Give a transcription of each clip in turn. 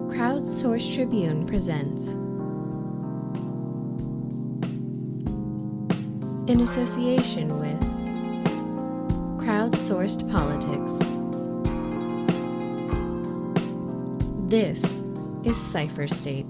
Crowdsourced Tribune presents, in association with Crowdsourced Politics. This is Cypher State.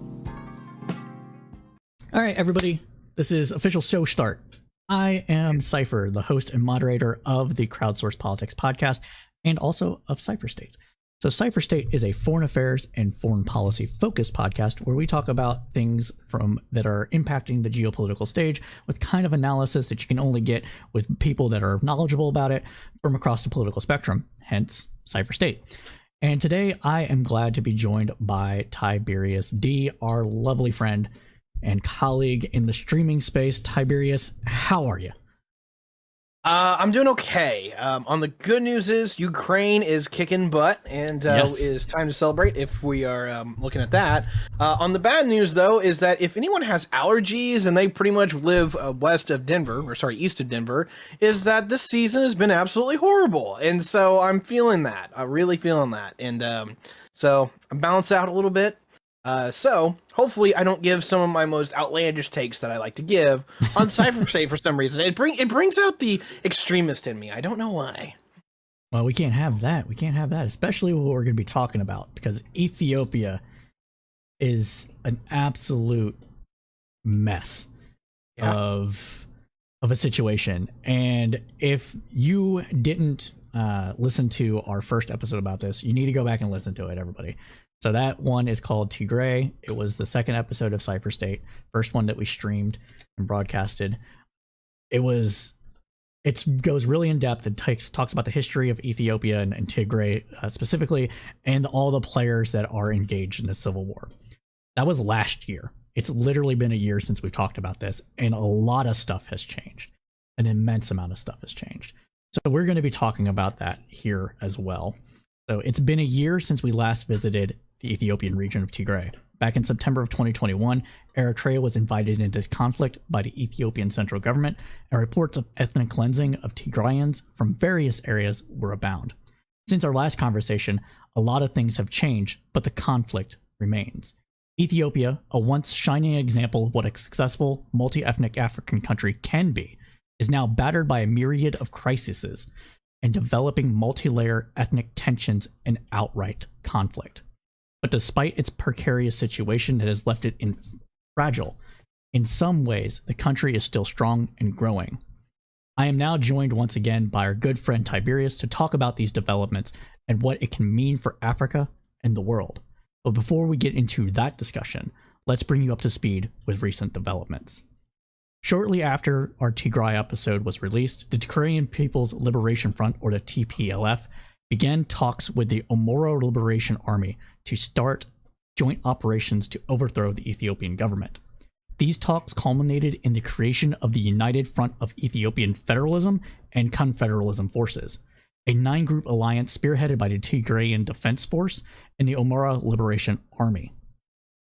All right, everybody, this is official show start. I am Cypher, the host and moderator of the Crowdsourced Politics podcast and also of Cypher State. So Cypher State is a foreign affairs and foreign policy focused podcast where we talk about things that are impacting the geopolitical stage with kind of analysis that you can only get with people that are knowledgeable about it from across the political spectrum, hence Cypher State. And today I am glad to be joined by Tyberius D, our lovely friend and colleague in the streaming space. Tyberius, how are you? I'm doing okay. On the good news is Ukraine is kicking butt and is time to celebrate if we are looking at that. On the bad news, though, is that if anyone has allergies and they pretty much live east of Denver, is that this season has been absolutely horrible. And so I'm feeling that. I'm really feeling that. And so I'm balanced out a little bit. So hopefully I don't give some of my most outlandish takes that I like to give on Cypher State for some reason. It brings out the extremist in me. I don't know why. Well, we can't have that. We can't have that, especially what we're going to be talking about, because Ethiopia is an absolute mess of a situation. And if you didn't listen to our first episode about this, you need to go back and listen to it, everybody. So that one is called Tigray. It was the second episode of Cypher State, first one that we streamed and broadcasted. It goes really in depth and talks about the history of Ethiopia and Tigray specifically, and all the players that are engaged in the civil war. That was last year. It's literally been a year since we've talked about this, and a lot of stuff has changed. An immense amount of stuff has changed. So we're going to be talking about that here as well. So it's been a year since we last visited the Ethiopian region of Tigray. Back in September of 2021, Eritrea was invited into conflict by the Ethiopian central government, and reports of ethnic cleansing of Tigrayans from various areas were abound. Since our last conversation, a lot of things have changed, but the conflict remains. Ethiopia, a once shining example of what a successful multi-ethnic African country can be, is now battered by a myriad of crises and developing multi-layer ethnic tensions and outright conflict. But despite its precarious situation that has left it fragile, in some ways, the country is still strong and growing. I am now joined once again by our good friend Tiberius to talk about these developments and what it can mean for Africa and the world. But before we get into that discussion, let's bring you up to speed with recent developments. Shortly after our Tigray episode was released, the Tigrayan People's Liberation Front, or the TPLF, began talks with the Oromo Liberation Army to start joint operations to overthrow the Ethiopian government. These talks culminated in the creation of the United Front of Ethiopian Federalism and Confederalism Forces, a 9-group alliance spearheaded by the Tigrayan Defense Force and the Oromo Liberation Army.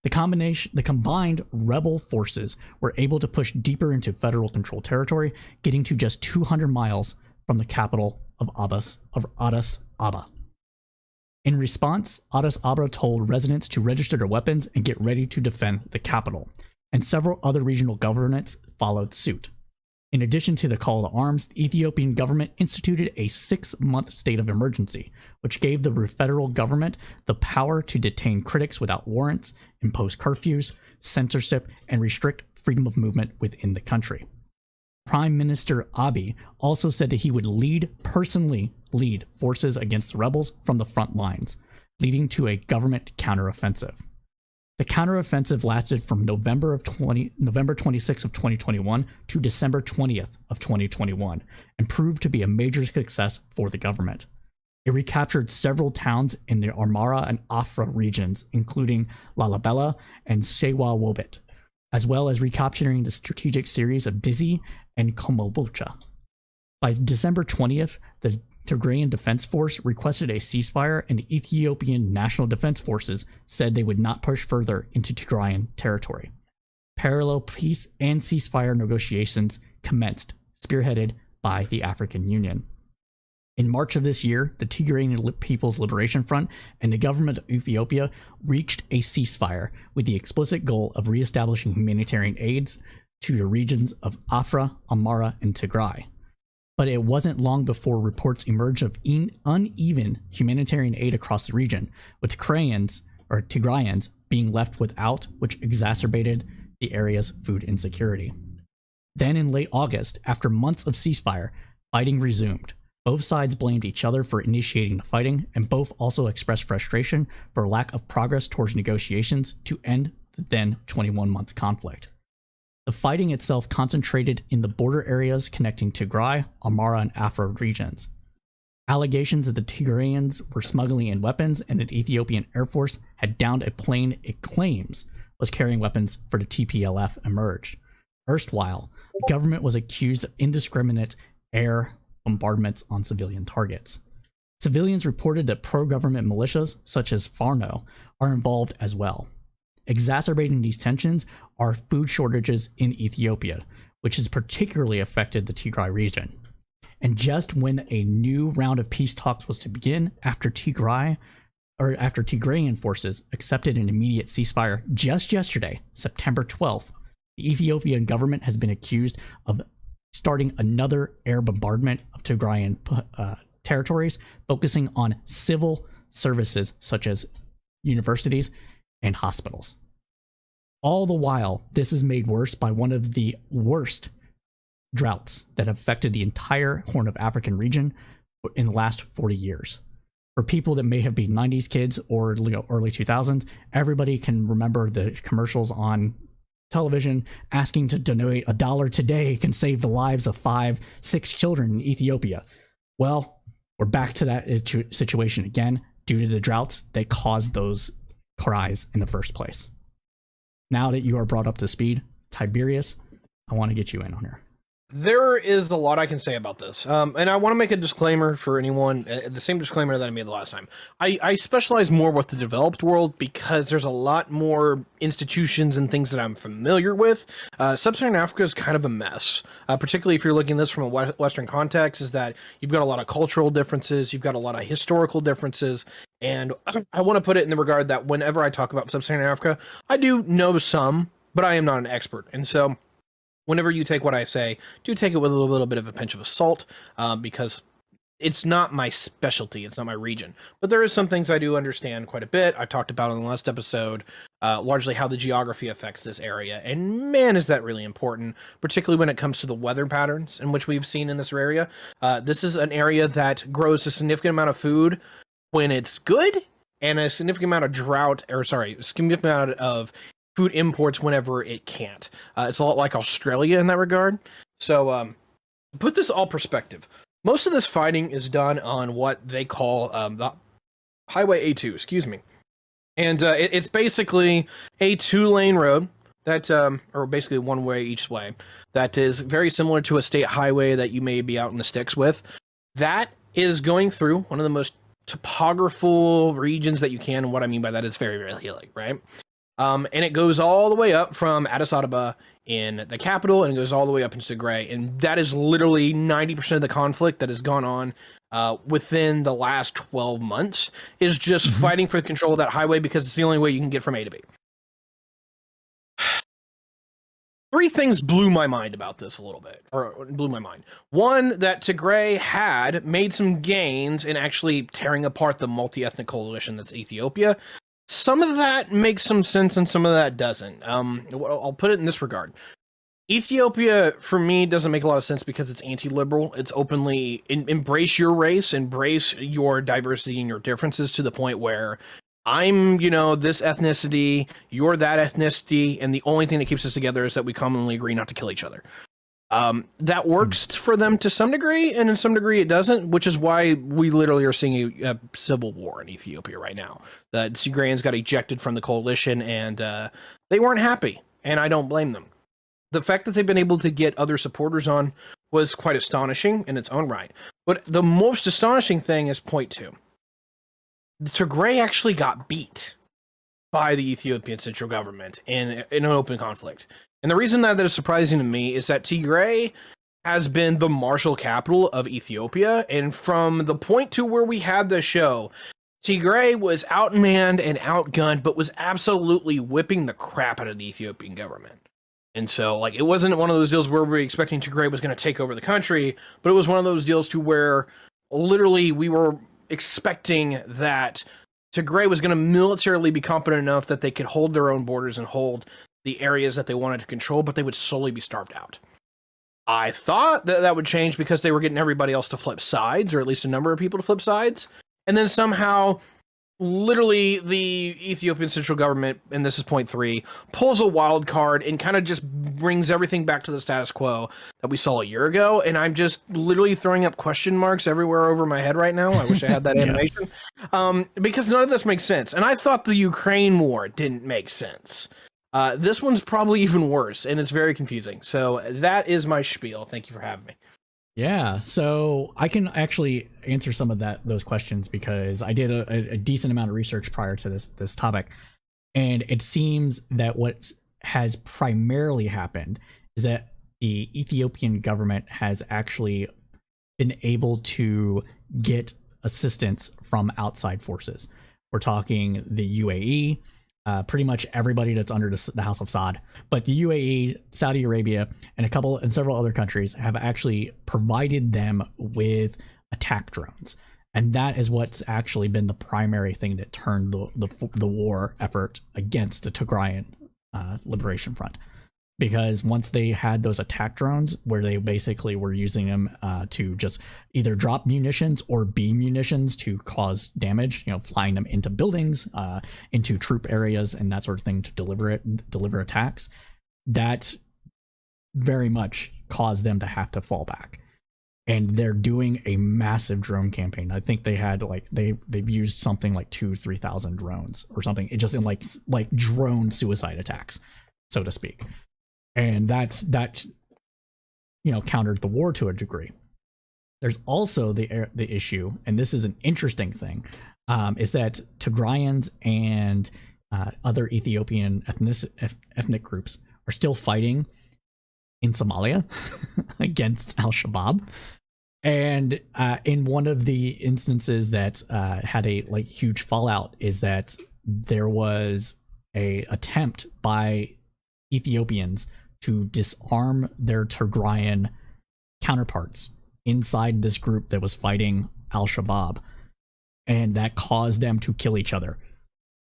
The combined rebel forces were able to push deeper into federal controlled territory, getting to just 200 miles from the capital of Addis Ababa. In response, Addis Ababa told residents to register their weapons and get ready to defend the capital, and several other regional governments followed suit. In addition to the call to arms, the Ethiopian government instituted a 6-month state of emergency, which gave the federal government the power to detain critics without warrants, impose curfews, censorship, and restrict freedom of movement within the country. Prime Minister Abiy also said that he would personally lead forces against the rebels from the front lines, leading to a government counteroffensive. The counteroffensive lasted from November 26th of 2021 to December 20th of 2021 and proved to be a major success for the government. It recaptured several towns in the Amhara and Afar regions, including Lalibela and Sewa-Wobit, as well as recapturing the strategic series of Dizzy and Kombolcha. By December 20th, the Tigrayan Defense Force requested a ceasefire, and the Ethiopian National Defense Forces said they would not push further into Tigrayan territory. Parallel peace and ceasefire negotiations commenced, spearheaded by the African Union. In March of this year, the Tigrayan People's Liberation Front and the government of Ethiopia reached a ceasefire with the explicit goal of reestablishing humanitarian aid to the regions of Afra, Amhara, and Tigray. But it wasn't long before reports emerged of uneven humanitarian aid across the region, with Tigrayans being left without, which exacerbated the area's food insecurity. Then in late August, after months of ceasefire, fighting resumed. Both sides blamed each other for initiating the fighting, and both also expressed frustration for lack of progress towards negotiations to end the then 21-month conflict. The fighting itself concentrated in the border areas connecting Tigray, Amhara, and Afra regions. Allegations that the Tigrayans were smuggling in weapons and that Ethiopian Air Force had downed a plane it claims was carrying weapons for the TPLF emerged. Erstwhile, the government was accused of indiscriminate air bombardments on civilian targets. Civilians reported that pro-government militias, such as Farno, are involved as well. Exacerbating these tensions are food shortages in Ethiopia, which has particularly affected the Tigray region. And just when a new round of peace talks was to begin after Tigrayan forces accepted an immediate ceasefire just yesterday, September 12th, the Ethiopian government has been accused of starting another air bombardment of Tigrayan territories, focusing on civil services such as universities and hospitals. All the while, this is made worse by one of the worst droughts that have affected the entire Horn of African region in the last 40 years. For people that may have been 90s kids or early 2000s, everybody can remember the commercials on television asking to donate $1 today can save the lives of 5-6 children in Ethiopia. Well, we're back to that situation again due to the droughts that caused those cries in the first place. Now that you are brought up to speed, Tiberius, I want to get you in on here. There is a lot I can say about this. And I want to make a disclaimer for anyone, the same disclaimer that I made the last time. I specialize more with the developed world because there's a lot more institutions and things that I'm familiar with. Sub-Saharan Africa is kind of a mess, particularly if you're looking at this from a Western context, is that you've got a lot of cultural differences, you've got a lot of historical differences, and I want to put it in the regard that whenever I talk about Sub-Saharan Africa, I do know some, but I am not an expert. And so whenever you take what I say, do take it with a little bit of a pinch of salt, because it's not my specialty, it's not my region. But there is some things I do understand quite a bit. I've talked about in the last episode, largely how the geography affects this area. And man, is that really important, particularly when it comes to the weather patterns in which we've seen in this area. This is an area that grows a significant amount of food when it's good, and a significant amount of a significant amount of food imports whenever it can't. It's a lot like Australia in that regard. So put this all perspective. Most of this fighting is done on what they call the Highway A2, excuse me. And it's basically a 2-lane road that, or basically one way each way, that is very similar to a state highway that you may be out in the sticks with. That is going through one of the most topographical regions that you can. And what I mean by that is very, very hilly, right? And it goes all the way up from Addis Ababa in the capital, and it goes all the way up into Tigray. And that is literally 90% of the conflict that has gone on within the last 12 months is just fighting for control of that highway because it's the only way you can get from A to B. 3 things blew my mind about this a little bit, or blew my mind. One, that Tigray had made some gains in actually tearing apart the multi-ethnic coalition that's Ethiopia. Some of that makes some sense and some of that doesn't. I'll put it in this regard. Ethiopia, for me, doesn't make a lot of sense because it's anti-liberal. It's openly embrace your race, embrace your diversity and your differences to the point where I'm, this ethnicity, you're that ethnicity, and the only thing that keeps us together is that we commonly agree not to kill each other. That works for them to some degree, and in some degree it doesn't, which is why we literally are seeing a civil war in Ethiopia right now. The Tigrayans got ejected from the coalition, and they weren't happy, and I don't blame them. The fact that they've been able to get other supporters on was quite astonishing in its own right. But the most astonishing thing is point 2. The Tigray actually got beat by the Ethiopian central government in an open conflict. And the reason that is surprising to me is that Tigray has been the martial capital of Ethiopia. And from the point to where we had the show, Tigray was outmanned and outgunned, but was absolutely whipping the crap out of the Ethiopian government. And so, like, it wasn't one of those deals where we were expecting Tigray was going to take over the country, but it was one of those deals to where literally we were expecting that Tigray was going to militarily be competent enough that they could hold their own borders and hold the areas that they wanted to control, but they would slowly be starved out. I thought that that would change because they were getting everybody else to flip sides, or at least a number of people to flip sides. And then somehow, literally, the Ethiopian central government, and this is point 3, pulls a wild card and kind of just brings everything back to the status quo that we saw a year ago. And I'm just literally throwing up question marks everywhere over my head right now. I wish I had that animation. Because none of this makes sense. And I thought the Ukraine war didn't make sense. This one's probably even worse, and it's very confusing. So that is my spiel. Thank you for having me. Yeah, so I can actually answer some of those questions because I did a decent amount of research prior to this topic, and it seems that what has primarily happened is that the Ethiopian government has actually been able to get assistance from outside forces. We're talking the UAE, pretty much everybody that's under the House of Saud, but the UAE, Saudi Arabia, and several other countries have actually provided them with attack drones, and that is what's actually been the primary thing that turned the war effort against the Tigrayan Liberation Front. Because once they had those attack drones, where they basically were using them to just either drop munitions or beam munitions to cause damage, flying them into buildings, into troop areas, and that sort of thing to deliver attacks, that very much caused them to have to fall back. And they're doing a massive drone campaign. I think they had they've used something like 2,000-3,000 drones or something. It just in like drone suicide attacks, so to speak. And that countered the war to a degree. There's also the issue, and this is an interesting thing, is that Tigrayans and other Ethiopian ethnic groups are still fighting in Somalia against Al-Shabaab. And in one of the instances that had a huge fallout is that there was a attempt by Ethiopians to disarm their Tigrayan counterparts inside this group that was fighting Al-Shabaab, and that caused them to kill each other.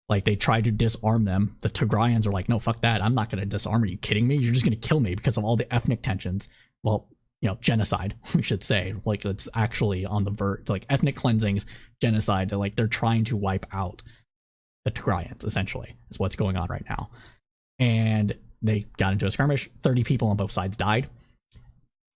Like, they tried to disarm them. The Tigrayans are like, no, fuck that. I'm not going to disarm. Are you kidding me? You're just going to kill me because of all the ethnic tensions. Well, genocide, we should say. Like, it's actually on the verge, like ethnic cleansings, genocide. They're trying to wipe out the Tigrayans, essentially, is what's going on right now. And they got into a skirmish. 30 people on both sides died.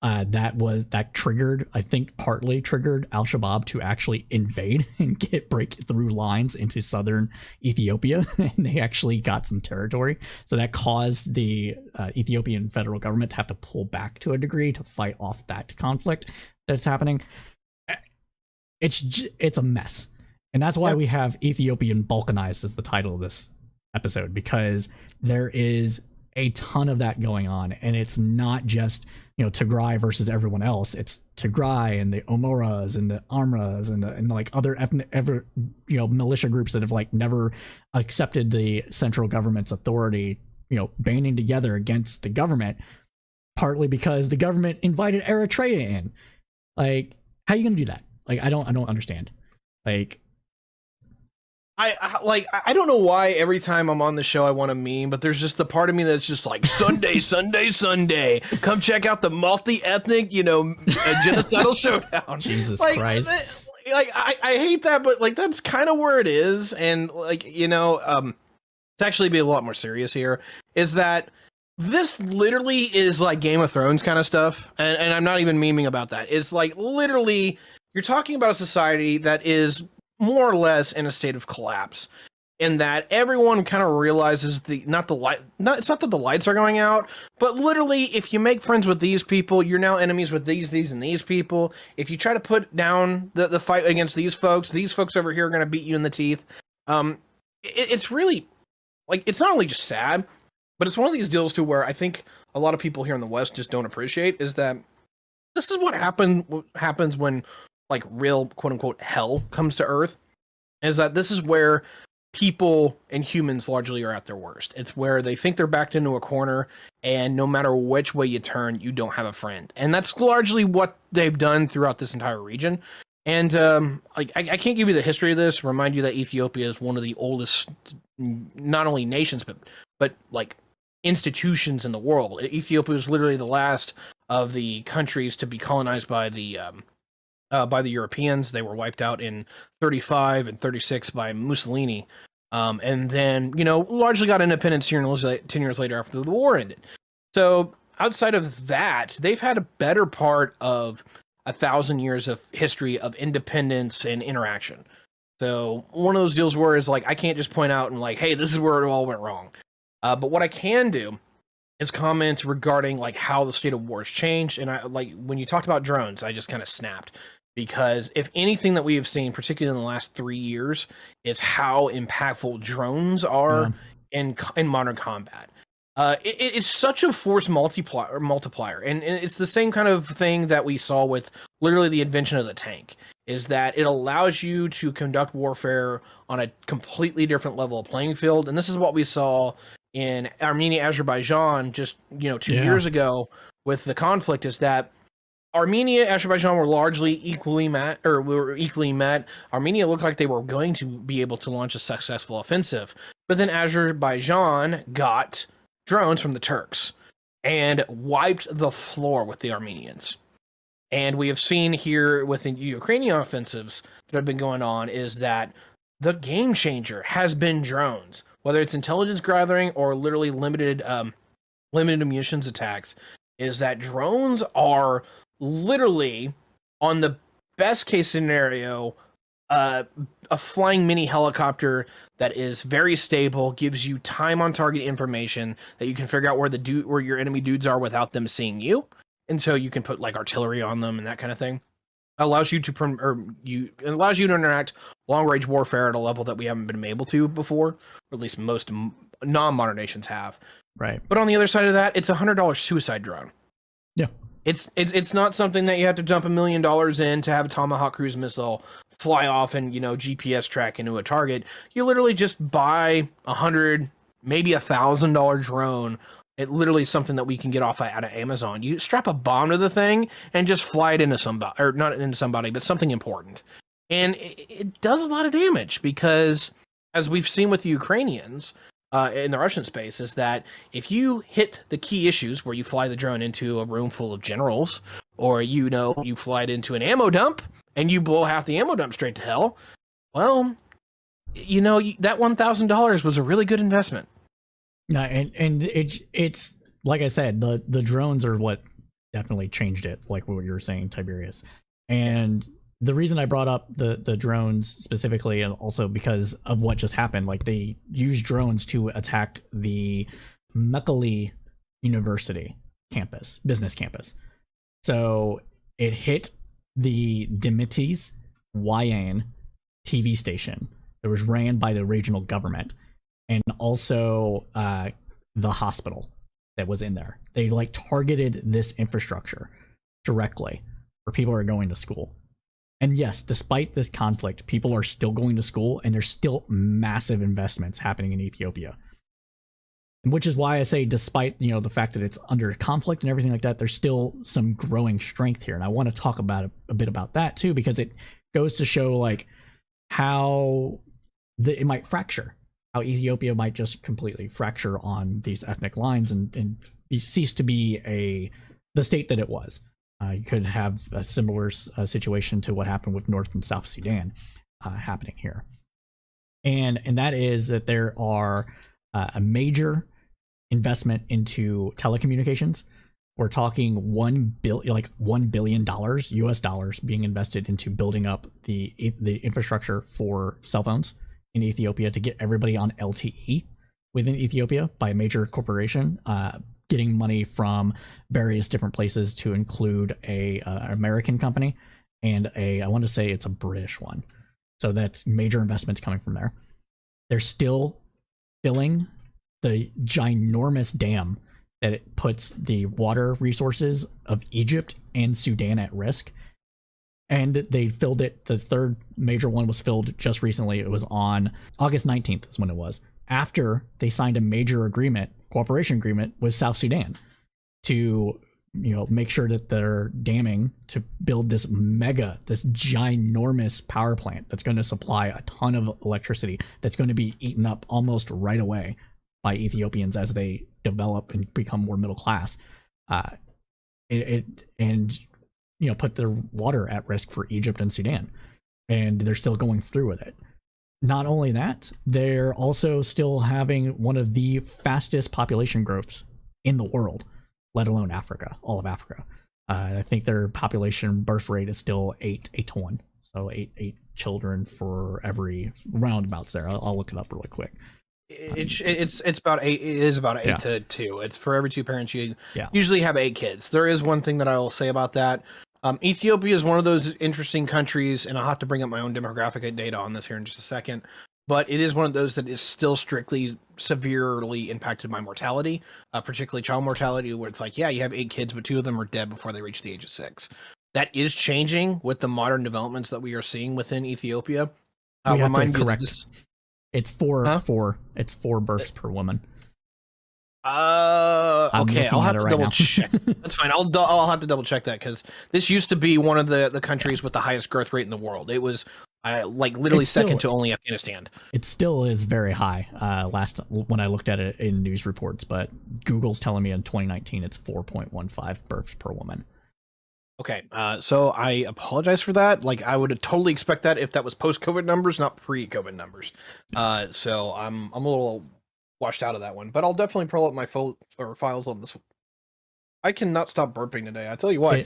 That triggered, I think, partly triggered Al-Shabaab to actually invade and break through lines into southern Ethiopia, and they actually got some territory. So that caused the Ethiopian federal government to have to pull back to a degree to fight off that conflict that's happening. It's a mess, and that's why we have Ethiopian Balkanized as the title of this episode, because there is a ton of that going on, and it's not just Tigray versus everyone else. It's Tigray and the Omoras and the Amras and other militia groups that have never accepted the central government's authority, banding together against the government, partly because the government invited Eritrea in. How are you gonna do that? I don't understand. I don't know why every time I'm on the show I want to meme, but there's just the part of me that's just like, Sunday, Sunday, Sunday. Come check out the multi-ethnic, genocidal showdown. Jesus Christ. I hate that, but that's kind of where it is. And to actually be a lot more serious here, is that this literally is like Game of Thrones kind of stuff. And I'm not even memeing about that. It's literally, you're talking about a society that is more or less in a state of collapse, in that everyone kind of realizes it's not that the lights are going out, but literally, if you make friends with these people, you're now enemies with these, and these people. If you try to put down the fight against these folks over here are going to beat you in the teeth. It's really, it's not only just sad, but it's one of these deals to where I think a lot of people here in the West just don't appreciate, is that this is what happens when like real quote unquote hell comes to Earth. Is that this is where people and humans largely are at their worst. It's where they think they're backed into a corner, and no matter which way you turn, you don't have a friend. And that's largely what they've done throughout this entire region. And like I can't give you the history of this. Remind you that Ethiopia is one of the oldest, not only nations but like institutions in the world. Ethiopia was literally the last of the countries to be colonized by the Europeans. They were wiped out in 35 and 36 by Mussolini. And then, largely got independence 10 years later after the war ended. So outside of that, they've had a better part of 1,000 years of history of independence and interaction. So one of those deals where it's like, I can't just point out and like, hey, this is where it all went wrong. But what I can do is comment regarding like how the state of war has changed. And I like when you talked about drones, I just kind of snapped. Because if anything that we have seen, particularly in the last 3 years, is how impactful drones are in modern combat. It's such a force multiplier, and it's the same kind of thing that we saw with literally the invention of the tank, is that it allows you to conduct warfare on a completely different level of playing field. And this is what we saw in Armenia, Azerbaijan just 2 years ago with the conflict, is that Armenia, Azerbaijan were largely equally met. Armenia looked like they were going to be able to launch a successful offensive, but then Azerbaijan got drones from the Turks and wiped the floor with the Armenians. And we have seen here with the Ukrainian offensives that have been going on is that the game changer has been drones, whether it's intelligence gathering or literally limited munitions attacks, is that drones are literally, on the best case scenario, a flying mini helicopter that is very stable, gives you time on target information that you can figure out where your enemy dudes are without them seeing you, and so you can put like artillery on them and that kind of thing. Allows you to interact long range warfare at a level that we haven't been able to before, or at least most non-modern nations have. Right. But on the other side of that, it's $100 suicide drone. Yeah. It's not something that you have to dump $1 million in to have a Tomahawk cruise missile fly off and GPS track into a target. You literally just buy $100, maybe $1,000 drone. It literally is something that we can get off out of Amazon. You strap a bomb to the thing and just fly it into somebody, or not into somebody, but something important. And it does a lot of damage because, as we've seen with the Ukrainians, in the Russian space, is that if you hit the key issues where you fly the drone into a room full of generals, or you fly it into an ammo dump and you blow half the ammo dump straight to hell, well, that $1,000 was a really good investment. No, and it's like I said, the drones are what definitely changed it, like what you were saying, Tiberius. And the reason I brought up the drones specifically, and also because of what just happened, like they used drones to attack the Mekelle University campus, business campus. So it hit the Dimitis Wayan TV station that was ran by the regional government, and also the hospital that was in there. They like targeted this infrastructure directly where people are going to school. And yes, despite this conflict, people are still going to school, and there's still massive investments happening in Ethiopia. Which is why I say, despite the fact that it's under conflict and everything like that, there's still some growing strength here. And I want to talk about a bit about that too, because it goes to show like how it might fracture, how Ethiopia might just completely fracture on these ethnic lines and cease to be the state that it was. You could have a similar situation to what happened with North and South Sudan happening here. And that is that there are a major investment into telecommunications. We're talking $1 billion US dollars being invested into building up the infrastructure for cell phones in Ethiopia to get everybody on LTE within Ethiopia by a major corporation, getting money from various different places to include an American company and I want to say it's a British one. So that's major investments coming from there. They're still filling the ginormous dam that it puts the water resources of Egypt and Sudan at risk. And they filled it. The third major one was filled just recently. It was on August 19th is when it was, after they signed a major cooperation agreement with South Sudan to, make sure that they're damming to build this ginormous power plant that's going to supply a ton of electricity that's going to be eaten up almost right away by Ethiopians as they develop and become more middle class. Put their water at risk for Egypt and Sudan. And they're still going through with it. Not only that, they're also still having one of the fastest population growths in the world, let alone Africa, all of Africa. I think their population birth rate is still 8 to 1. So eight children for every roundabouts there. I'll look it up really quick. It's about 8. It is about 8 to 2. It's for every 2 parents. You usually have 8 kids. There is one thing that I will say about that. Ethiopia is one of those interesting countries, and I'll have to bring up my own demographic data on this here in just a second. But it is one of those that is still strictly severely impacted by mortality, particularly child mortality, where it's like, yeah, you have 8 kids, but 2 of them are dead before they reach the age of 6. That is changing with the modern developments that we are seeing within Ethiopia. We have to correct. It's 4 births per woman. Okay, I'll have to double check. That's fine. I'll have to double check that, because this used to be one of the countries with the highest growth rate in the world. It was literally second to only Afghanistan. It still is very high. When I looked at it in news reports, but Google's telling me in 2019 it's 4.15 births per woman. Okay, so I apologize for that. I would totally expect that if that was post-COVID numbers, not pre-COVID numbers. So I'm a little washed out of that one, but I'll definitely pull up my files on this. I cannot stop burping today. I tell you what.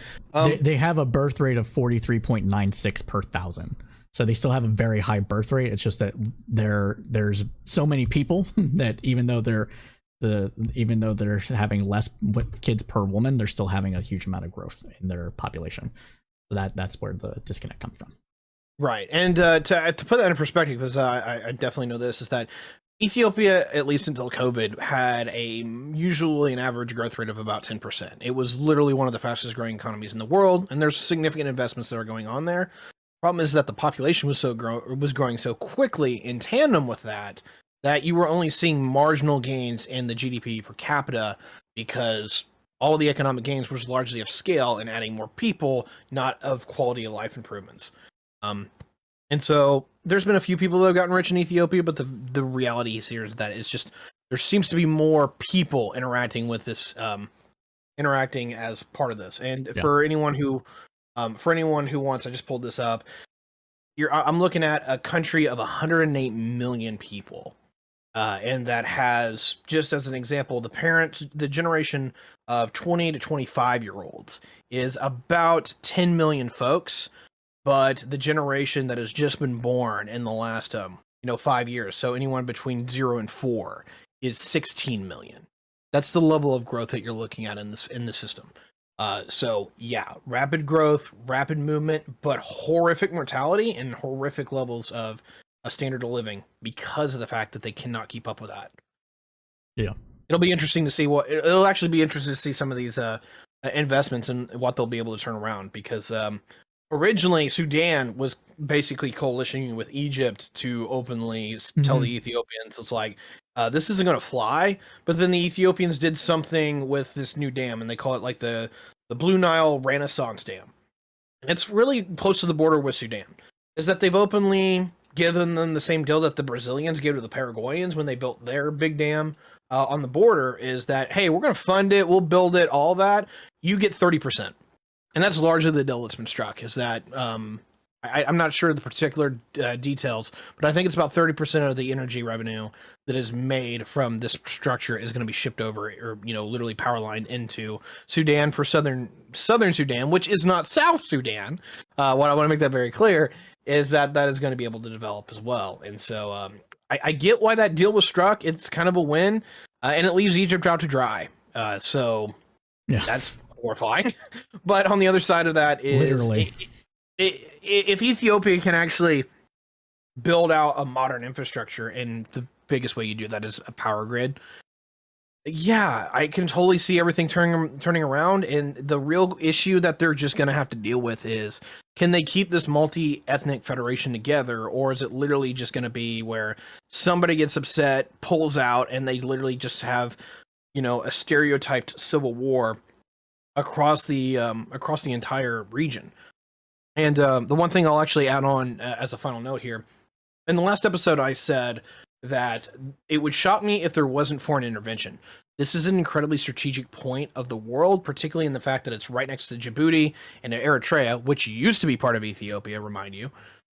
They have a birth rate of 43.96 per thousand. So they still have a very high birth rate. It's just that there's so many people that even though they're having less kids per woman, they're still having a huge amount of growth in their population. So that's where the disconnect comes from. Right. And to put that in perspective, because I definitely know this, is that Ethiopia, at least until COVID, had usually an average growth rate of about 10%. It was literally one of the fastest growing economies in the world, and there's significant investments that are going on there. Problem is that the population was growing so quickly in tandem with that you were only seeing marginal gains in the GDP per capita, because all the economic gains was largely of scale and adding more people, not of quality of life improvements. And so there's been a few people that have gotten rich in Ethiopia, but the reality here is that it's just, there seems to be more people interacting with this, interacting as part of this. And for anyone who wants, I just pulled this up. I'm looking at a country of 108 million people. And that has, just as an example, the generation of 20 to 25 year olds is about 10 million folks. But the generation that has just been born in the last 5 years, so anyone between 0 and 4, is 16 million. That's the level of growth that you're looking at in the system. So yeah, rapid growth, rapid movement, but horrific mortality and horrific levels of a standard of living because of the fact that they cannot keep up with that. Yeah, it'll be interesting to see it'll actually be interesting to see some of these investments and what they'll be able to turn around, because originally, Sudan was basically coalitioning with Egypt to openly tell the Ethiopians, it's like, this isn't going to fly. But then the Ethiopians did something with this new dam, and they call it the Blue Nile Renaissance Dam. And it's really close to the border with Sudan. Is that they've openly given them the same deal that the Brazilians gave to the Paraguayans when they built their big dam on the border, is that, hey, we're going to fund it, we'll build it, all that. You get 30%. And that's largely the deal that's been struck, is that I'm not sure the particular details, but I think it's about 30% of the energy revenue that is made from this structure is going to be shipped over, or literally power lined into Sudan for southern Sudan, which is not South Sudan. What I want to make that very clear is that is going to be able to develop as well. And so I get why that deal was struck. It's kind of a win, and it leaves Egypt out to dry. So that's horrifying. But on the other side of that is, literally, if Ethiopia can actually build out a modern infrastructure, and the biggest way you do that is a power grid, Yeah, I can totally see everything turning around, and the real issue that they're just going to have to deal with is, can they keep this multi-ethnic federation together, or is it literally just going to be where somebody gets upset, pulls out, and they literally just have, a stereotyped civil war across the entire region? And the one thing I'll actually add on as a final note here, in the last episode, I said that it would shock me if there wasn't foreign intervention. This is an incredibly strategic point of the world, particularly in the fact that it's right next to Djibouti and Eritrea, which used to be part of Ethiopia, remind you.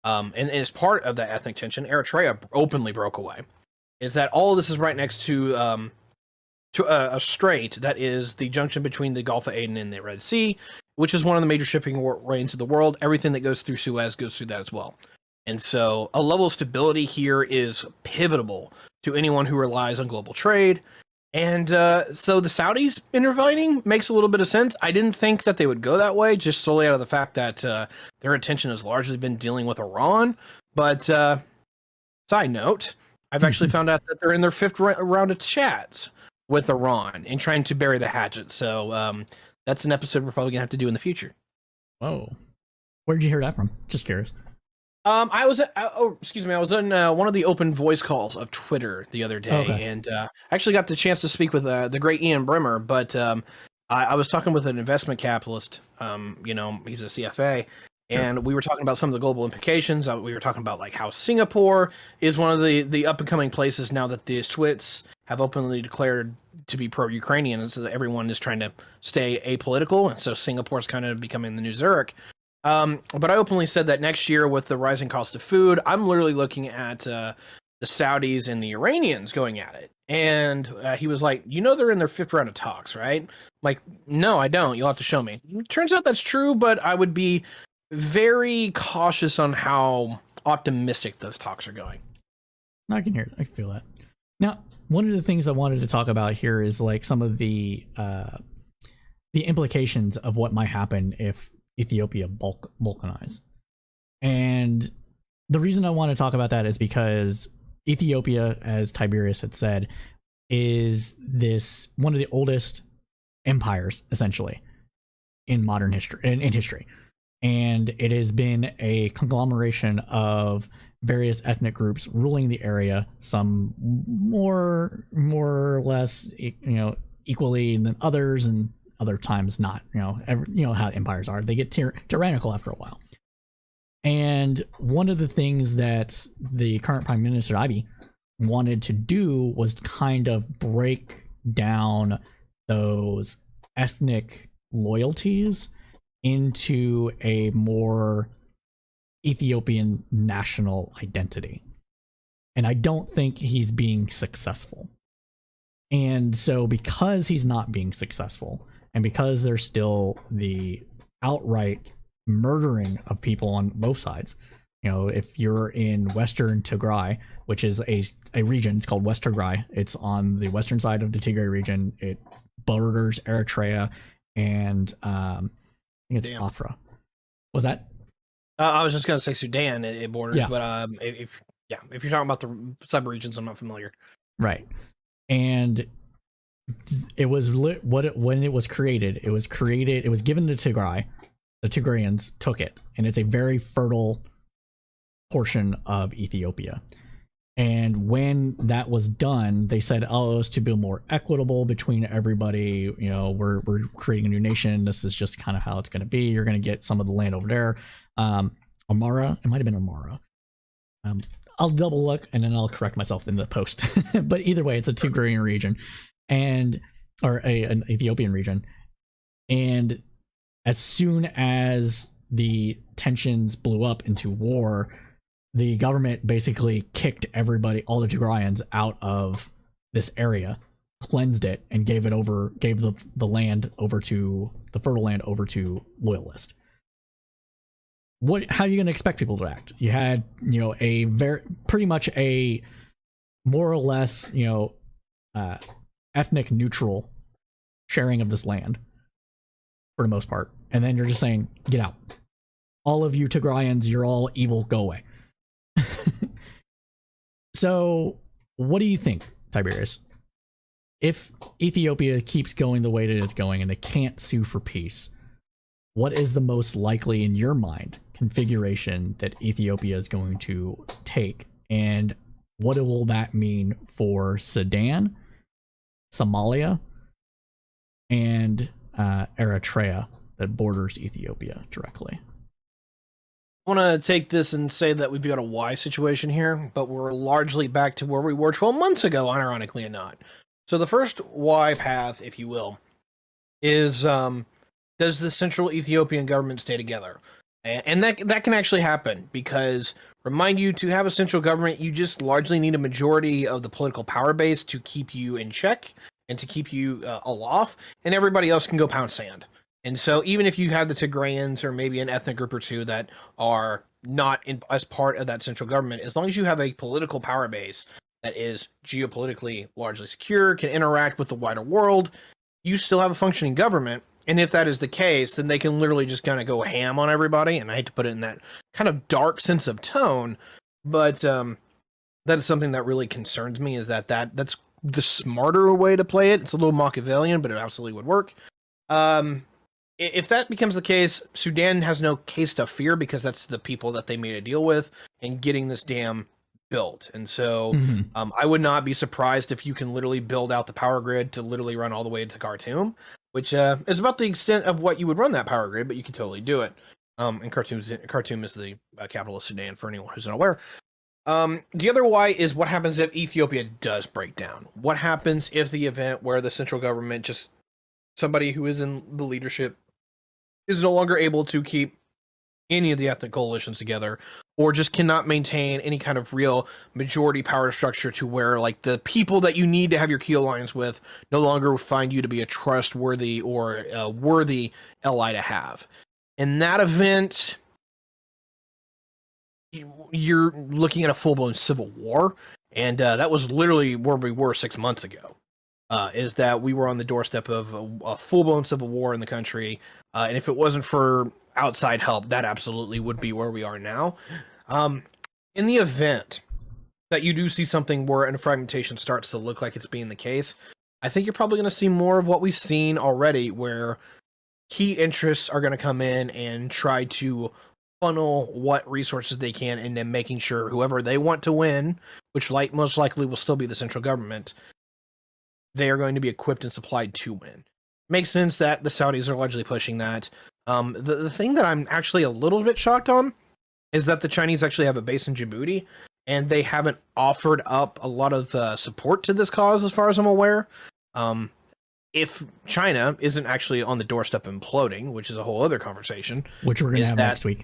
And as part of that ethnic tension, Eritrea openly broke away. Is that all of this is right next to a strait that is the junction between the Gulf of Aden and the Red Sea, which is one of the major shipping lanes of the world. Everything that goes through Suez goes through that as well. And so a level of stability here is pivotal to anyone who relies on global trade. And so the Saudis intervening makes a little bit of sense. I didn't think that they would go that way, just solely out of the fact that their attention has largely been dealing with Iran. But side note, I've actually found out that they're in their fifth round of chats with Iran and trying to bury the hatchet. So that's an episode we're probably going to have to do in the future. Whoa. Where'd you hear that from? Just curious. I was on one of the open voice calls of Twitter the other day, and actually got the chance to speak with the great Ian Brimmer. But I was talking with an investment capitalist. He's a CFA, and we were talking about some of the global implications. We were talking about like how Singapore is one of the up and coming places now that the Swiss have openly declared to be pro-Ukrainian, and so that everyone is trying to stay apolitical, and so Singapore is kind of becoming the new Zurich. But I openly said that next year, with the rising cost of food, I'm literally looking at the Saudis and the Iranians going at it. And he was like, they're in their fifth round of talks, right? I'm like, no, I don't. You'll have to show me. Turns out that's true, but I would be very cautious on how optimistic those talks are going. I can hear it. I can feel that. Now, one of the things I wanted to talk about here is like some of the implications of what might happen if Ethiopia balkanized. And the reason I want to talk about that is because Ethiopia, as Tiberius had said, is one of the oldest empires, essentially, in modern history, in history. And it has been a conglomeration of various ethnic groups ruling the area, some more or less, equally than others, and other times not. How empires are. They get tyrannical after a while. And one of the things that the current Prime Minister, Abiy, wanted to do was kind of break down those ethnic loyalties into a more Ethiopian national identity. And I don't think he's being successful. And so because he's not being successful, and because there's still the outright murdering of people on both sides, if you're in Western Tigray, which is a region, it's called West Tigray. It's on the western side of the Tigray region. It borders Eritrea and I think it's Afra. Was that? I was just gonna say Sudan. It borders, but if you're talking about the sub-regions, I'm not familiar. Right, and it was when it was created. It was given to Tigray. The Tigrayans took it, and it's a very fertile portion of Ethiopia. And when that was done, they said, "Oh, it's to be more equitable between everybody. We're creating a new nation. This is just kind of how it's going to be. You're going to get some of the land over there." Amara, it might have been Amara. I'll double look and then I'll correct myself in the post. But either way, it's a Tigrayan region, or an Ethiopian region. And as soon as the tensions blew up into war, the government basically kicked all the Tigrayans out of this area, cleansed it, and gave the land over to the fertile land over to loyalists. How are you going to expect people to act? You had, pretty much a more or less, ethnic neutral sharing of this land for the most part. And then you're just saying, get out. All of you Tigrayans, you're all evil, go away. So what do you think, Tiberius? if Ethiopia keeps going the way that it's going and they can't sue for peace, what is the most likely in your mind configuration that Ethiopia is going to take, and what will that mean for Sudan, Somalia, and Eritrea that borders Ethiopia directly? I want to take this and say that we've got a Y situation here, but we're largely back to where we were 12 months ago, ironically or not. So the first Y path, if you will, is does the central Ethiopian government stay together? And that can actually happen, because remind you, to have a central government, you just largely need a majority of the political power base to keep you in check and to keep you aloft, and everybody else can go pound sand. And so even if you have the Tigrayans or maybe an ethnic group or two that are not as part of that central government, as long as you have a political power base that is geopolitically largely secure, can interact with the wider world, you still have a functioning government. And if that is the case, then they can literally just kind of go ham on everybody. And I hate to put it in that kind of dark sense of tone, but that is something that really concerns me, is that's the smarter way to play it. It's a little Machiavellian, but it absolutely would work. If that becomes the case, Sudan has no case to fear, because that's the people that they made a deal with in getting this dam built. And so I would not be surprised if you can literally build out the power grid to literally run all the way to Khartoum, which is about the extent of what you would run that power grid, but you can totally do it. And Khartoum is the capital of Sudan, for anyone who's unaware. The other why is what happens if Ethiopia does break down? What happens if the event where the central government, just somebody who is in the leadership, is no longer able to keep any of the ethnic coalitions together, or just cannot maintain any kind of real majority power structure, to where like the people that you need to have your key alliance with no longer find you to be a trustworthy or a worthy ally to have? In that event, you're looking at a full-blown civil war, and that was literally where we were 6 months ago. Is that we were on the doorstep of a full-blown civil war in the country, and if it wasn't for outside help, that absolutely would be where we are now. In the event that you do see something where a fragmentation starts to look like it's being the case, I think you're probably going to see more of what we've seen already, where key interests are going to come in and try to funnel what resources they can into making sure whoever they want to win, which most likely will still be the central government, they are going to be equipped and supplied to win. Makes sense that the Saudis are largely pushing that. The thing that I'm actually a little bit shocked on is that the Chinese actually have a base in Djibouti, and they haven't offered up a lot of support to this cause, as far as I'm aware. If China isn't actually on the doorstep imploding, which is a whole other conversation, which we're going to have next week.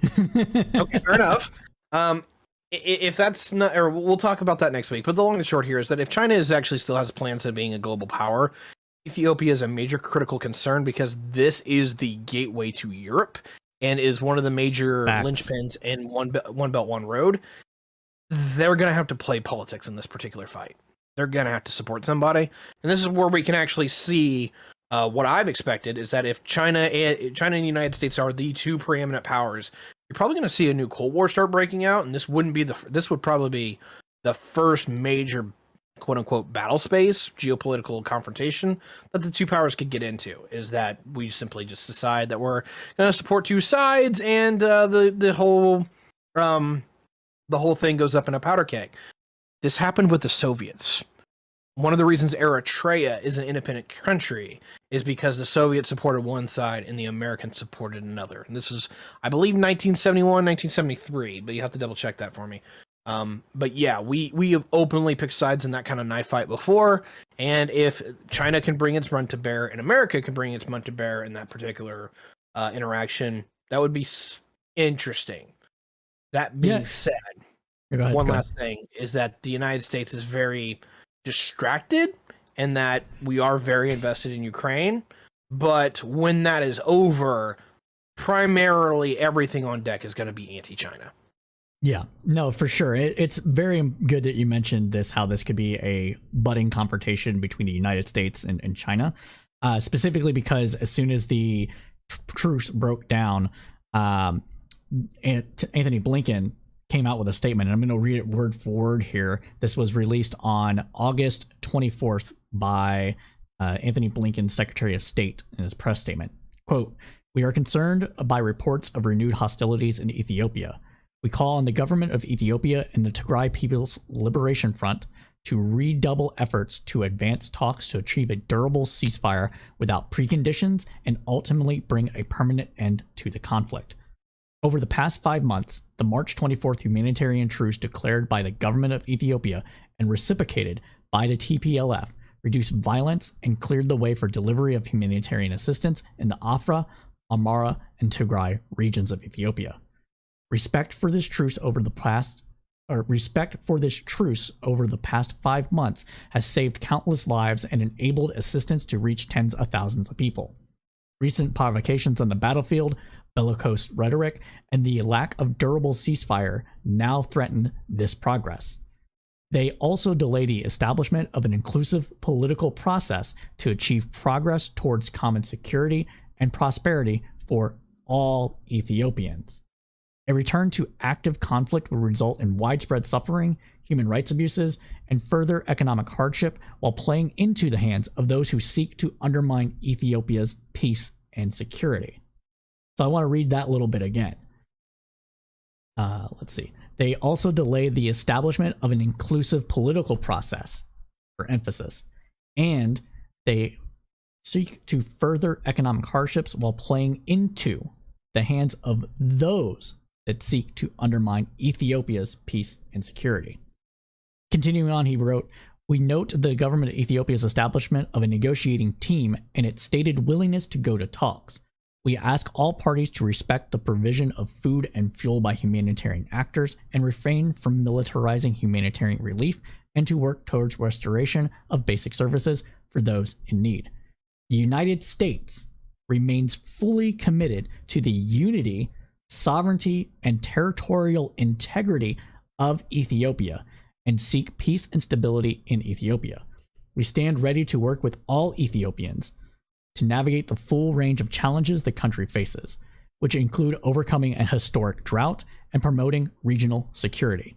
Okay, fair enough. If that's not, or we'll talk about that next week. But the long and short here is that if China still has plans of being a global power, Ethiopia is a major critical concern, because this is the gateway to Europe and is one of the major linchpins in One Belt, One Road. They're going to have to play politics in this particular fight. They're going to have to support somebody. And this is where we can actually see what I've expected, is that if China and the United States are the two preeminent powers, you're probably going to see a new Cold War start breaking out. And this would probably be the first major quote unquote battle space, geopolitical confrontation that the two powers could get into, is that we simply just decide that we're going to support two sides, and the whole thing goes up in a powder keg. This happened with the Soviets. One of the reasons Eritrea is an independent country is because the Soviets supported one side and the Americans supported another. And this is, I believe, 1971, 1973, but you have to double check that for me. But yeah, we have openly picked sides in that kind of knife fight before, and if China can bring its run to bear and America can bring its run to bear in that particular interaction, that would be interesting. That being said, one last thing is that the United States is very distracted, and that we are very invested in Ukraine, but when that is over, primarily everything on deck is going to be anti-China. Yeah, no, for sure. It's very good that you mentioned this, how this could be a budding confrontation between the United States and China, specifically because as soon as the truce broke down, Anthony Blinken came out with a statement, and I'm going to read it word for word here. This was released on August 24th by Anthony Blinken, Secretary of State, in his press statement. Quote, "We are concerned by reports of renewed hostilities in Ethiopia. We call on the government of Ethiopia and the Tigray People's Liberation Front to redouble efforts to advance talks to achieve a durable ceasefire without preconditions and ultimately bring a permanent end to the conflict. Over the past 5 months, the March 24th humanitarian truce declared by the government of Ethiopia and reciprocated by the TPLF reduced violence and cleared the way for delivery of humanitarian assistance in the Afra, Amhara, and Tigray regions of Ethiopia. Respect for this truce over the past 5 months has saved countless lives and enabled assistance to reach tens of thousands of people. Recent provocations on the battlefield, bellicose rhetoric, and the lack of durable ceasefire now threaten this progress. They also delay the establishment of an inclusive political process to achieve progress towards common security and prosperity for all Ethiopians. A return to active conflict would result in widespread suffering, human rights abuses, and further economic hardship while playing into the hands of those who seek to undermine Ethiopia's peace and security." So I want to read that little bit again. Let's see. They also delay the establishment of an inclusive political process, for emphasis, and they seek to further economic hardships while playing into the hands of those that seek to undermine Ethiopia's peace and security. Continuing on, he wrote, "We note the government of Ethiopia's establishment of a negotiating team and its stated willingness to go to talks. We ask all parties to respect the provision of food and fuel by humanitarian actors and refrain from militarizing humanitarian relief and to work towards restoration of basic services for those in need. The United States remains fully committed to the unity, sovereignty, and territorial integrity of Ethiopia and seek peace and stability in Ethiopia. We stand ready to work with all Ethiopians to navigate the full range of challenges the country faces, which include overcoming a historic drought and promoting regional security.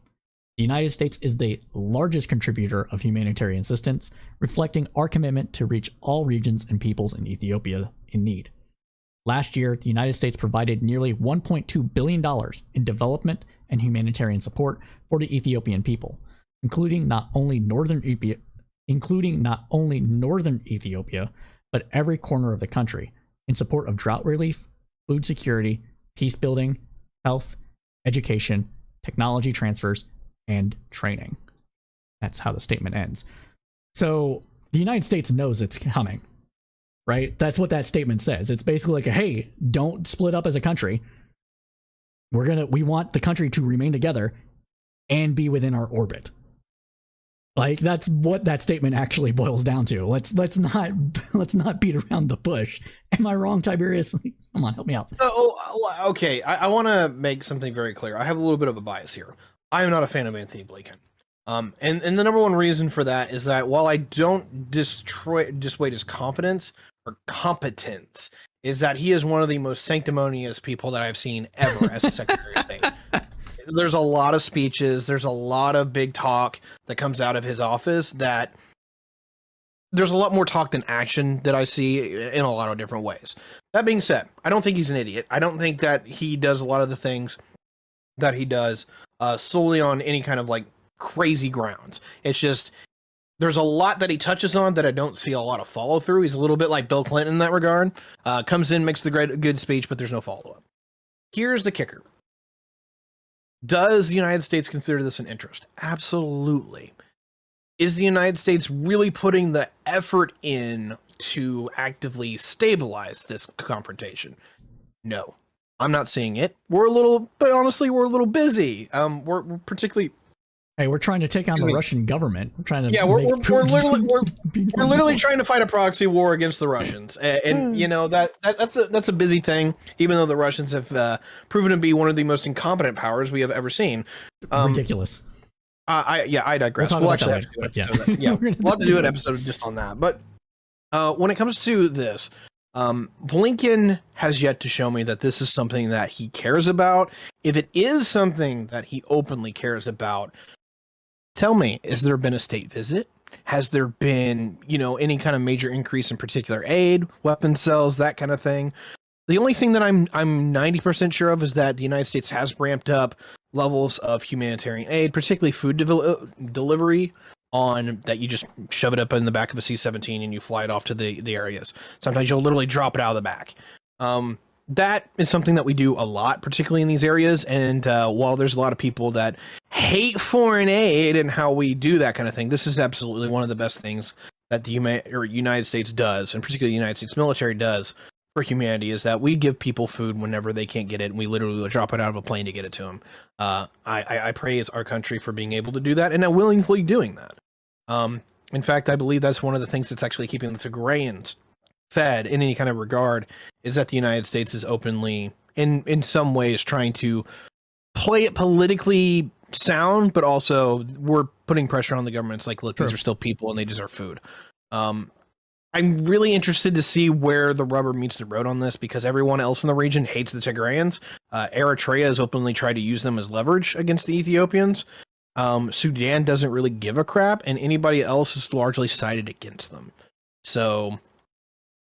The United States is the largest contributor of humanitarian assistance, reflecting our commitment to reach all regions and peoples in Ethiopia in need. Last year, the United States provided nearly $1.2 billion in development and humanitarian support for the Ethiopian people, including not only northern Ethiopia, but every corner of the country, in support of drought relief, food security, peace building, health, education, technology transfers, and training." That's how the statement ends. So the United States knows it's coming, right? That's what that statement says. It's basically like, hey, don't split up as a country. We want the country to remain together and be within our orbit. Like, that's what that statement actually boils down to. Let's not beat around the bush. Am I wrong, Tiberius? Come on, help me out. Okay, I want to make something very clear. I have a little bit of a bias here. I am not a fan of Anthony Blinken. And the number one reason for that is that while I don't dissuade his confidence or competence, is that he is one of the most sanctimonious people that I've seen ever as a Secretary of State. There's a lot of speeches, there's a lot of big talk that comes out of his office that there's a lot more talk than action that I see in a lot of different ways. That being said, I don't think he's an idiot. I don't think that he does a lot of the things that he does solely on any kind of like crazy grounds. It's just there's a lot that he touches on that I don't see a lot of follow through. He's a little bit like Bill Clinton in that regard. Comes in, makes the good speech, but there's no follow up. Here's the kicker. Does the United States consider this an interest? Absolutely. Is the United States really putting the effort in to actively stabilize this confrontation? No, I'm not seeing it. We're a little busy. We're particularly. Hey, we're trying to take on the Russian government. We're trying to. Yeah, we're literally trying to fight a proxy war against the Russians, and you know that's a busy thing. Even though the Russians have proven to be one of the most incompetent powers we have ever seen. Ridiculous. I digress. We'll actually have to do an episode. We'll have to do an episode just on that. But when it comes to this, Blinken has yet to show me that this is something that he cares about. If it is something that he openly cares about, tell me, has there been a state visit? Has there been, any kind of major increase in particular aid, weapon sales, that kind of thing? The only thing that I'm 90% sure of is that the United States has ramped up levels of humanitarian aid, particularly food delivery, on that you just shove it up in the back of a C-17 and you fly it off to the areas. Sometimes you'll literally drop it out of the back. That is something that we do a lot, particularly in these areas. And while there's a lot of people that hate foreign aid and how we do that kind of thing, this is absolutely one of the best things that the United States does, and particularly the United States military does for humanity, is that we give people food whenever they can't get it, and we literally will drop it out of a plane to get it to them. I praise our country for being able to do that and now willingly doing that. In fact, I believe that's one of the things that's actually keeping the Tigrayans fed in any kind of regard, is that the United States is openly, in some ways, trying to play it politically sound, but also we're putting pressure on the government. It's like, look, these are still people and they deserve food. I'm really interested to see where the rubber meets the road on this, because everyone else in the region hates the Tigrayans. Eritrea has openly tried to use them as leverage against the Ethiopians. Sudan doesn't really give a crap, and anybody else is largely sided against them. So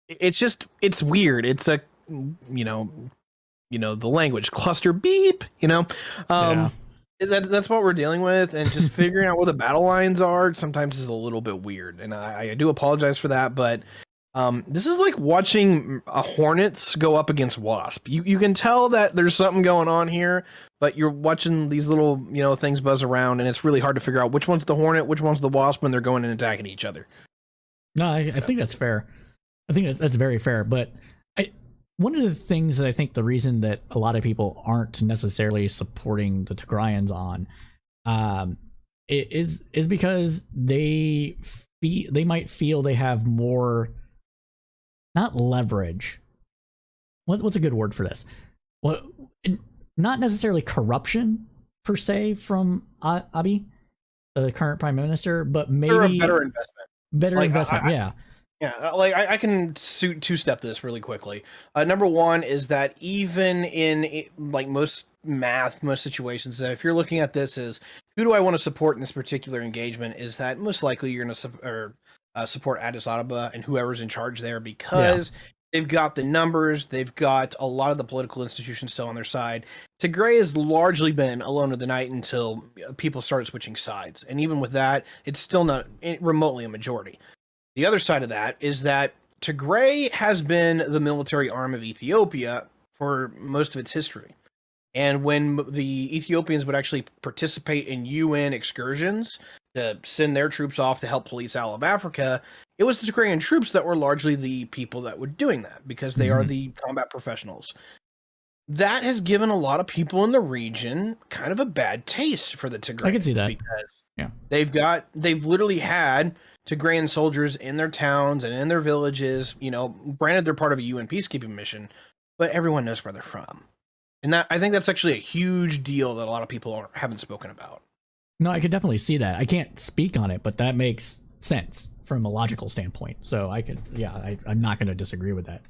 it's weird. It's a, the language cluster beep, That's what we're dealing with, and just figuring out where the battle lines are sometimes is a little bit weird, and I do apologize for that, but this is like watching hornets go up against wasp. You can tell that there's something going on here, but you're watching these little things buzz around, and it's really hard to figure out which one's the hornet, which one's the wasp when they're going and attacking each other. No, I think that's fair. I think that's very fair, but one of the things that I think the reason that a lot of people aren't necessarily supporting the Tigrayans on is because they might feel they have more, not leverage. What's a good word for this? What, not necessarily corruption per se from Abiy, the current prime minister, but maybe a better investment. Better investment, yeah. Yeah, like I can two-step this really quickly. Number one is that even in like most situations, that if you're looking at this as who do I want to support in this particular engagement, is that most likely you're going to support Addis Ababa and whoever's in charge there, because they've got the numbers, they've got a lot of the political institutions still on their side. Tigray has largely been alone of the night until people started switching sides, and even with that, it's still not remotely a majority. The other side of that is that Tigray has been the military arm of Ethiopia for most of its history. And when the Ethiopians would actually participate in UN excursions to send their troops off to help police all of Africa, it was the Tigrayan troops that were largely the people that were doing that, because they are the combat professionals. That has given a lot of people in the region kind of a bad taste for the Tigrayans. I can see that. Because they've literally had Tigrayan soldiers in their towns and in their villages. Granted, they're part of a UN peacekeeping mission, but everyone knows where they're from. And I think that's actually a huge deal that a lot of people haven't spoken about. No, I could definitely see that. I can't speak on it, but that makes sense from a logical standpoint. So I'm not going to disagree with that.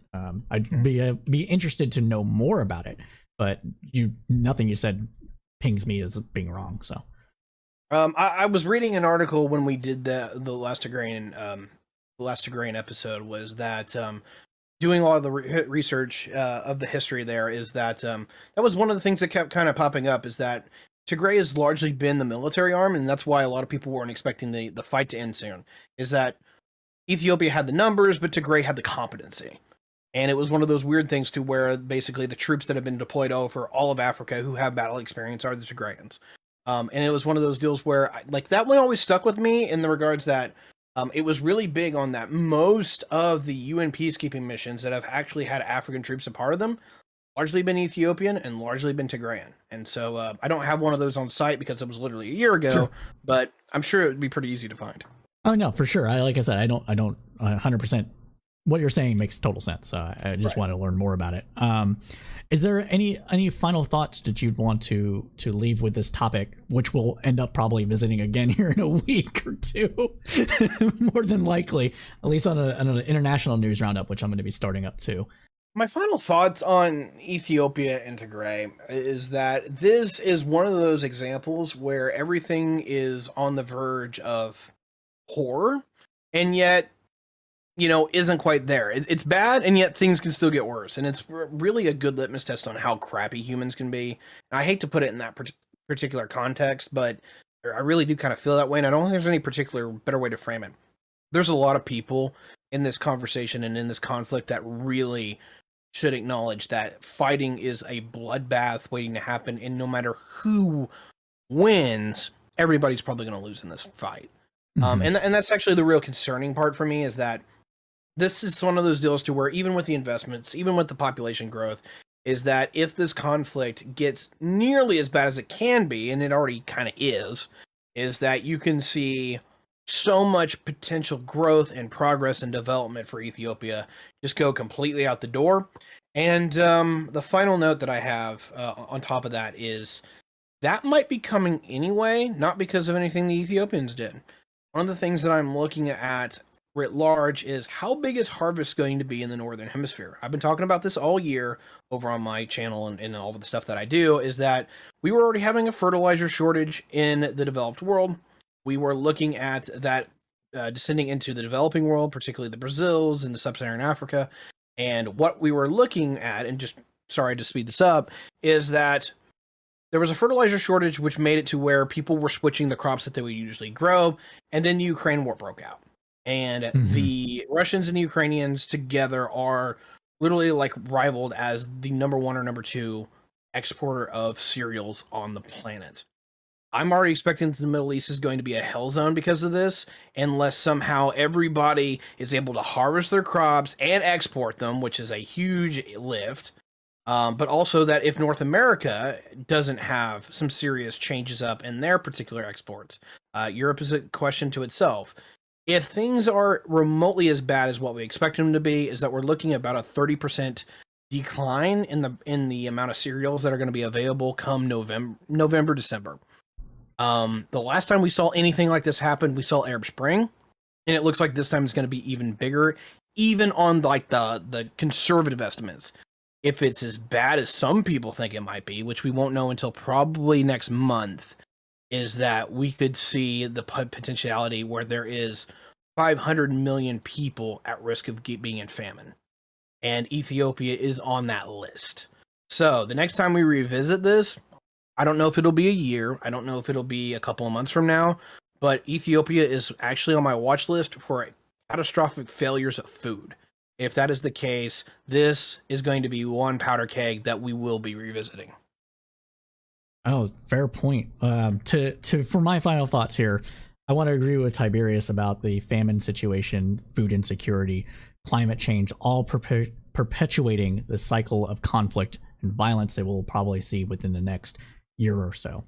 I'd be interested to know more about it, but nothing you said pings me as being wrong. So. I was reading an article when we did the last Tigrayan episode, was that doing a lot of the research of the history there, is that that was one of the things that kept kind of popping up, is that Tigray has largely been the military arm, and that's why a lot of people weren't expecting the fight to end soon, is that Ethiopia had the numbers, but Tigray had the competency. And it was one of those weird things to where basically the troops that have been deployed over all of Africa who have battle experience are the Tigrayans. And it was one of those deals where that one always stuck with me, in the regards that it was really big on that most of the UN peacekeeping missions that have actually had African troops a part of them largely been Ethiopian and largely been Tigrayan. And so I don't have one of those on site because it was literally a year ago, but I'm sure it would be pretty easy to find. Oh no, for sure. Like I said, I don't 100% what you're saying makes total sense. I just want to learn more about it. Is there any final thoughts that you'd want to leave with this topic, which we'll end up probably visiting again here in a week or two, more than likely, at least on an international news roundup, which I'm going to be starting up too. My final thoughts on Ethiopia and Tigray is that this is one of those examples where everything is on the verge of horror, and yet, isn't quite there. It's bad, and yet things can still get worse. And it's really a good litmus test on how crappy humans can be. And I hate to put it in that particular context, but I really do kind of feel that way. And I don't think there's any particular better way to frame it. There's a lot of people in this conversation and in this conflict that really should acknowledge that fighting is a bloodbath waiting to happen. And no matter who wins, everybody's probably going to lose in this fight. Mm-hmm. And that's actually the real concerning part for me, is that this is one of those deals to where even with the investments, even with the population growth, is that if this conflict gets nearly as bad as it can be, and it already kind of is that you can see so much potential growth and progress and development for Ethiopia just go completely out the door. And the final note that I have on top of that is that might be coming anyway, not because of anything the Ethiopians did. One of the things that I'm looking at writ large is how big is harvest going to be in the Northern Hemisphere? I've been talking about this all year over on my channel and all of the stuff that I do, is that we were already having a fertilizer shortage in the developed world. We were looking at that descending into the developing world, particularly the Brazils and the Sub-Saharan Africa. And what we were looking at, and just sorry to speed this up, is that there was a fertilizer shortage, which made it to where people were switching the crops that they would usually grow. And then the Ukraine war broke out. And the Russians and the Ukrainians together are literally like rivaled as the number one or number two exporter of cereals on the planet. I'm already expecting that the Middle East is going to be a hell zone because of this, unless somehow everybody is able to harvest their crops and export them, which is a huge lift. But also that if North America doesn't have some serious changes up in their particular exports, Europe is a question to itself. If things are remotely as bad as what we expect them to be, is that we're looking at about a 30% decline in the amount of cereals that are going to be available come November, December. The last time we saw anything like this happen, we saw Arab Spring, and it looks like this time it's going to be even bigger, even on like the conservative estimates. If it's as bad as some people think it might be, which we won't know until probably next month, is that we could see the potentiality where there is 500 million people at risk of being in famine. And Ethiopia is on that list. So the next time we revisit this, I don't know if it'll be a year. I don't know if it'll be a couple of months from now. But Ethiopia is actually on my watch list for catastrophic failures of food. If that is the case, this is going to be one powder keg that we will be revisiting. Oh, fair point. For my final thoughts here, I want to agree with Tiberius about the famine situation, food insecurity, climate change, all perpetuating the cycle of conflict and violence that we'll probably see within the next year or so.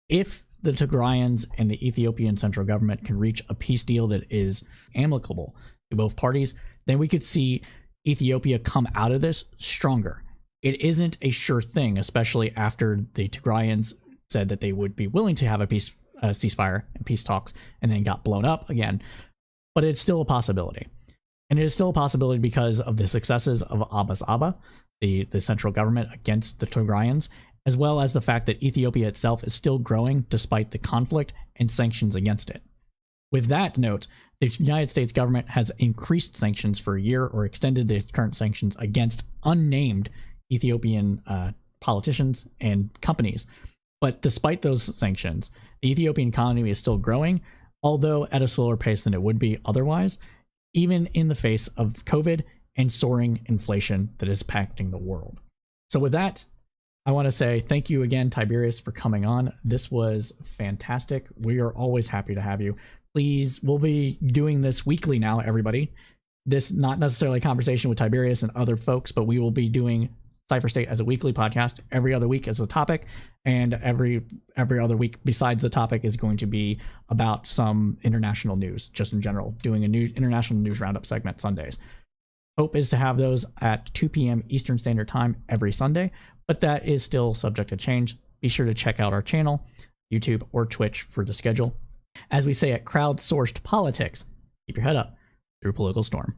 If the Tigrayans and the Ethiopian central government can reach a peace deal that is amicable to both parties, then we could see Ethiopia come out of this stronger. It isn't a sure thing, especially after the Tigrayans said that they would be willing to have a ceasefire and peace talks, and then got blown up again. But it's still a possibility. And it is still a possibility because of the successes of Abbas Abba, the central government, against the Tigrayans, as well as the fact that Ethiopia itself is still growing despite the conflict and sanctions against it. With that note, the United States government has increased sanctions for a year, or extended the current sanctions against unnamed Ethiopian politicians and companies. But despite those sanctions, the Ethiopian economy is still growing, although at a slower pace than it would be otherwise, even in the face of COVID and soaring inflation that is impacting the world. So with that, I want to say thank you again, Tiberius, for coming on. This was fantastic. We are always happy to have you. Please, we'll be doing this weekly now, everybody. This not necessarily a conversation with Tiberius and other folks, but we will be doing Cypher State as a weekly podcast every other week as a topic, and every other week besides the topic is going to be about some international news, just in general, doing a international news roundup segment Sundays. Hope is to have those at 2 p.m. Eastern Standard Time every Sunday, but that is still subject to change. Be sure to check out our channel, YouTube, or Twitch for the schedule. As we say at Crowdsourced Politics, keep your head up through a political storm.